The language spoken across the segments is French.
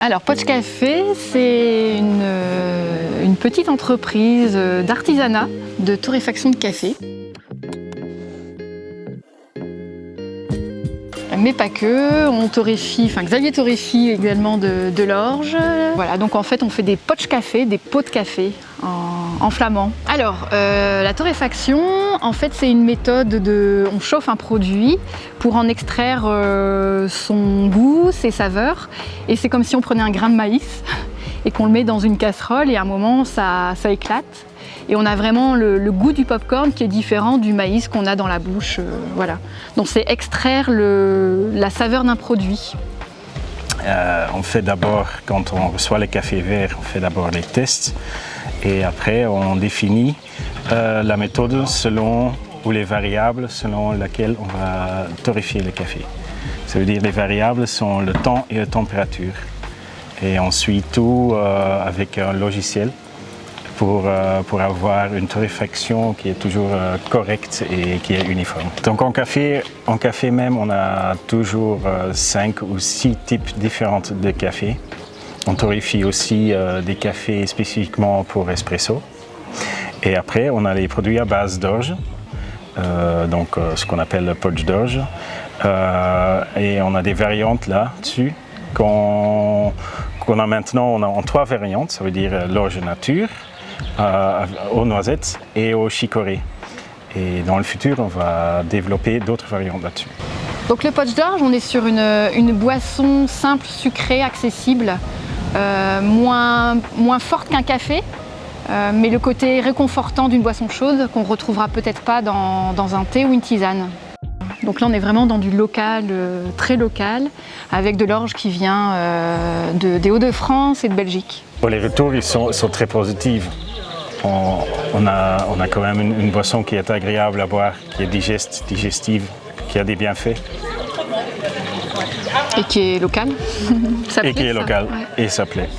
Alors, Poch Café, c'est une petite entreprise d'artisanat, de torréfaction de café. Mais pas que, on torréfie, Xavier torréfie également de l'orge. Voilà, donc en fait on fait des poch café, des pots de café en flamand. Alors, la torréfaction, en fait c'est une méthode on chauffe un produit pour en extraire son goût, ses saveurs. Et c'est comme si on prenait un grain de maïs et qu'on le met dans une casserole et à un moment ça éclate. Et on a vraiment le goût du popcorn qui est différent du maïs qu'on a dans la bouche. Voilà. Donc c'est extraire la saveur d'un produit. On fait d'abord, quand on reçoit les cafés verts, on fait d'abord les tests. Et après, on définit la méthode ou les variables selon lesquelles on va torréfier le café. Ça veut dire les variables sont le temps et la température. Et on suit tout avec un logiciel. Pour avoir une torréfaction qui est toujours correcte et qui est uniforme. Donc en café même, on a toujours 5 ou 6 types différents de café. On torréfie aussi des cafés spécifiquement pour espresso. Et après, on a les produits à base d'orge, ce qu'on appelle le poch d'orge. Et on a des variantes là-dessus qu'on a maintenant en 3 variantes, ça veut dire l'orge nature, aux noisettes et au chicorée. Et dans le futur, on va développer d'autres variantes là-dessus. Donc le poch d'orge, on est sur une boisson simple, sucrée, accessible, moins forte qu'un café, mais le côté réconfortant d'une boisson chaude qu'on ne retrouvera peut-être pas dans un thé ou une tisane. Donc là, on est vraiment dans du local, très local, avec de l'orge qui vient des Hauts-de-France et de Belgique. Les retours ils sont très positifs. On a quand même une boisson qui est agréable à boire, qui est digestive, qui a des bienfaits. Et qui est locale. Et qui est locale, ouais. Et ça plaît.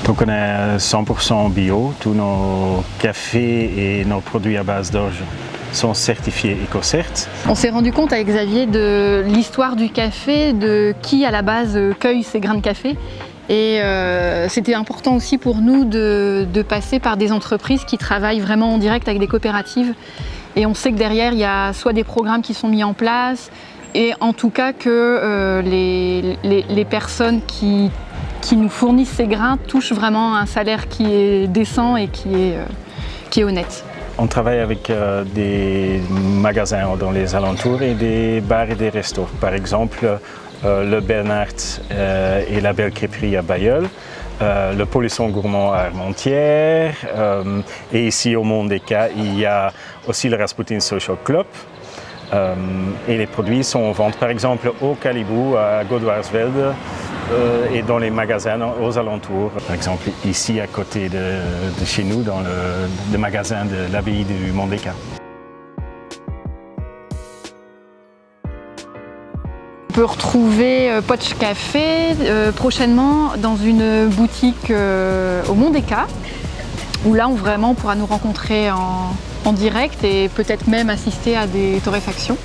Donc on est 100% bio, tous nos cafés et nos produits à base d'orge sont certifiés EcoCert. On s'est rendu compte avec Xavier de l'histoire du café, de qui à la base cueille ces grains de café. Et c'était important aussi pour nous de passer par des entreprises qui travaillent vraiment en direct avec des coopératives. Et on sait que derrière, il y a soit des programmes qui sont mis en place, et en tout cas que les personnes qui nous fournissent ces grains touchent vraiment un salaire qui est décent et qui est honnête. On travaille avec des magasins dans les alentours et des bars et des restos. Par exemple, le Bernard et la Belle Crêperie à Bailleul, le Polisson Gourmand à Armentières, et ici au Mondeka, il y a aussi le Rasputin Social Club. Et les produits sont en vente par exemple au Calibou, à Godwarsvelde et dans les magasins aux alentours. Par exemple ici à côté de chez nous, dans le magasin de l'abbaye du Mondeka. On peut retrouver Poch Café prochainement dans une boutique au Mondeka, où là on pourra nous rencontrer en direct et peut-être même assister à des torréfactions.